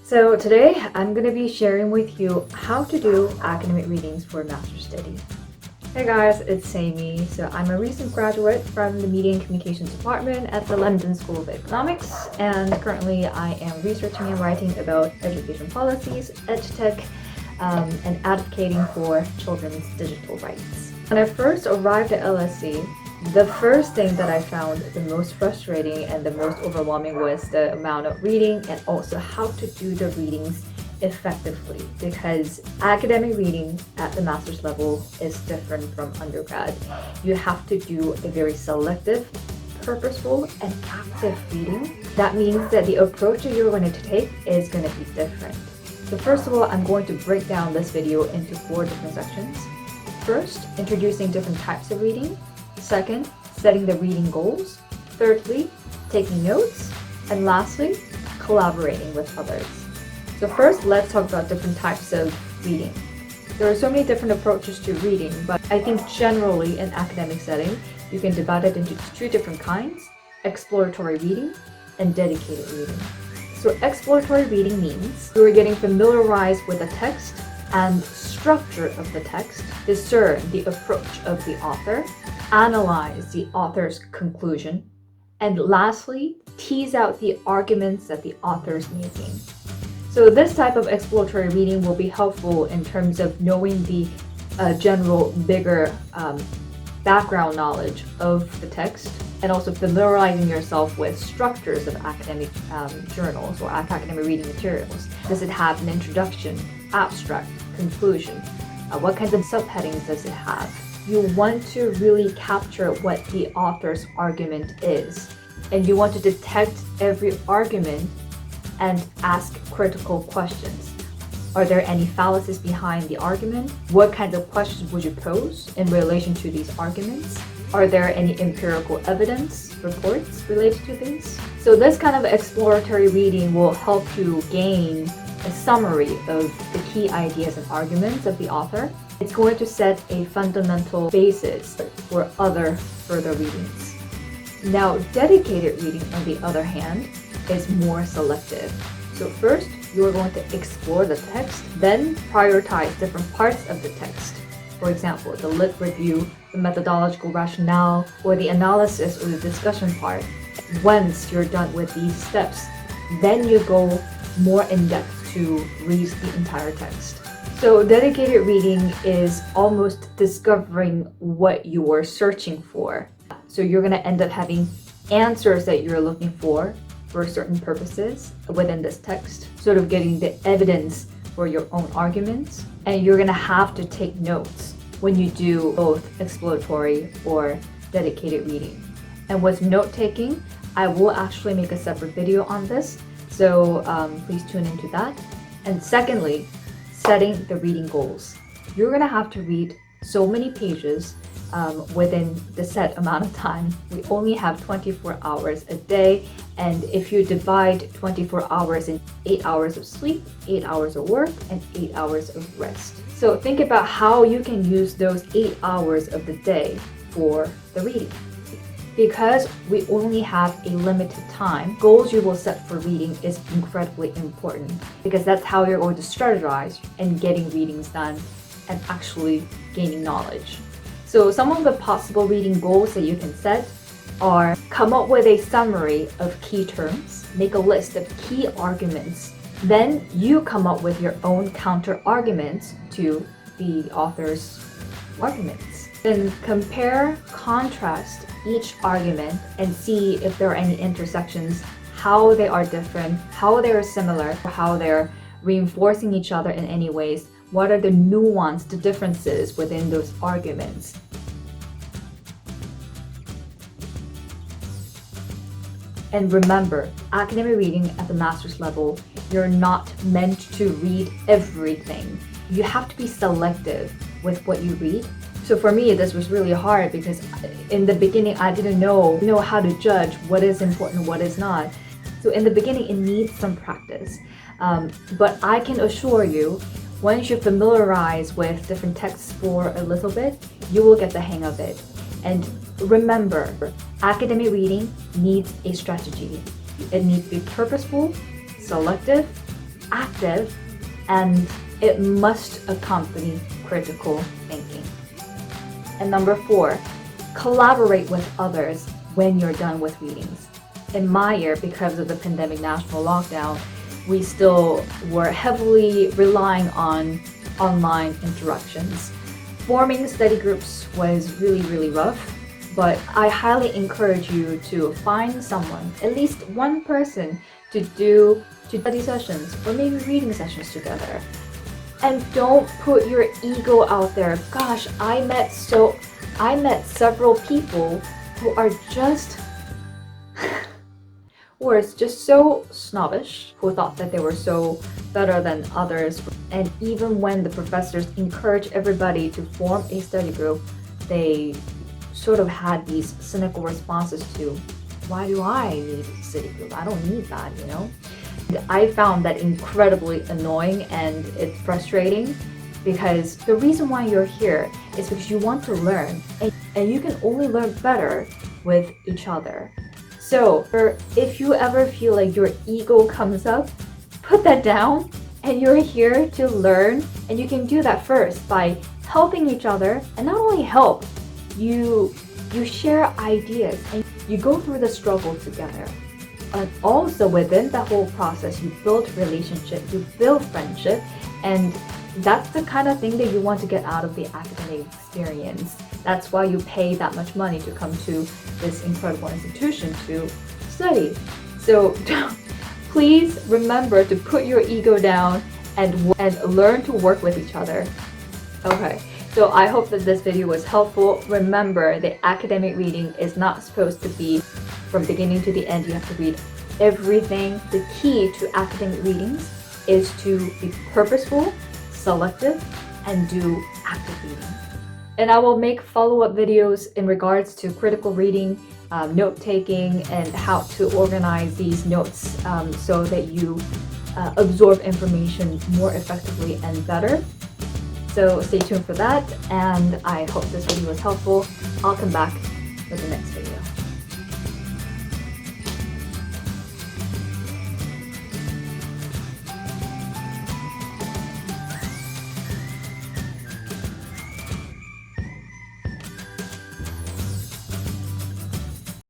So today I'm going to be sharing with you how to do academic readings for master's study. Hey guys, it's Saemi. So I'm a recent graduate from the Media and Communications Department at the London School of Economics, and currently I am researching and writing about education policies, edtech, and advocating for children's digital rights. When I first arrived at LSE, the first thing that I found the most frustrating and the most overwhelming was the amount of reading and also how to do the readings effectively, because academic reading at the master's level is different from undergrad. You have to do a very selective, purposeful, and active reading. That means that the approach that you're going to take is going to be different. So first of all, I'm going to break down this video into 4 different sections. First, introducing different types of reading. Second, setting the reading goals. Thirdly, taking notes. And lastly, collaborating with others. So first, let's talk about different types of reading. There are so many different approaches to reading, but I think generally in academic setting, you can divide it into 2 different kinds: exploratory reading and dedicated reading. So exploratory reading means you are getting familiarized with the text and structure of the text, discern the approach of the author, analyze the author's conclusion, and lastly, tease out the arguments that the author is making. So this type of exploratory reading will be helpful in terms of knowing the general, bigger background knowledge of the text, and also familiarizing yourself with structures of academic journals or academic reading materials. Does it have an introduction, abstract, conclusion? What kinds of subheadings does it have? You want to really capture what the author's argument is, and you want to detect every argument and ask critical questions. Are there any fallacies behind the argument? What kinds of questions would you pose in relation to these arguments? Are there any empirical evidence reports related to these? So this kind of exploratory reading will help you gain a summary of the key ideas and arguments of the author. It's going to set a fundamental basis for other further readings. Now, dedicated reading, on the other hand, is more selective. So first, you're going to explore the text, then prioritize different parts of the text. For example, the lit review, the methodological rationale, or the analysis or the discussion part. Once you're done with these steps, then you go more in depth to read the entire text. So dedicated reading is almost discovering what you are searching for. So you're going to end up having answers that you're looking for certain purposes within this text, sort of getting the evidence for your own arguments, and you're going to have to take notes when you do both exploratory or dedicated reading. And with note-taking, I will actually make a separate video on this, so please tune into that. And secondly, setting the reading goals. You're going to have to read so many pages within the set amount of time. We only have 24 hours a day, and if you divide 24 hours in 8 hours of sleep, 8 hours of work, and 8 hours of rest. So think about how you can use those 8 hours of the day for the reading. Because we only have a limited time, goals you will set for reading is incredibly important, because that's how you're going to strategize and getting readings done and actually gaining knowledge. So some of the possible reading goals that you can set are: come up with a summary of key terms, make a list of key arguments, then you come up with your own counter arguments to the author's arguments. Then compare, contrast each argument and see if there are any intersections, how they are different, how they are similar, how they're reinforcing each other in any ways. What are the nuanced differences within those arguments? And remember, academic reading at the master's level, you're not meant to read everything. You have to be selective with what you read. So for me, this was really hard because in the beginning, I didn't know how to judge what is important, what is not. So in the beginning, it needs some practice. But I can assure you, once you familiarize with different texts for a little bit, you will get the hang of it. And remember, academic reading needs a strategy. It needs to be purposeful, selective, active, and it must accompany critical thinking. And number 4, collaborate with others when you're done with readings. In my year, because of the pandemic national lockdown, we still were heavily relying on online interactions. Forming study groups was really rough, but I highly encourage you to find someone, at least one person, to do study sessions or maybe reading sessions together. And don't put your ego out there. Gosh, I met several people who are just so snobbish, who thought that they were so better than others. And even when the professors encourage everybody to form a study group, they sort of had these cynical responses to, why do I need a study group? I don't need that, you know? And I found that incredibly annoying, and it's frustrating, because the reason why you're here is because you want to learn, and you can only learn better with each other. So if you ever feel like your ego comes up, put that down, and you're here to learn, and you can do that first by helping each other. And not only help, you share ideas and you go through the struggle together. And also within that whole process, you build relationship, you build friendship, and that's the kind of thing that you want to get out of the academic experience. That's why you pay that much money to come to this incredible institution to study. So please remember to put your ego down and learn to work with each other. Okay, so I hope that this video was helpful. Remember, the academic reading is not supposed to be from beginning to the end. You have to read everything. The key to academic readings is to be purposeful, selective, and do active reading. And I will make follow-up videos in regards to critical reading, note-taking, and how to organize these notes so that you absorb information more effectively and better. So stay tuned for that, and I hope this video was helpful. I'll come back with the next video.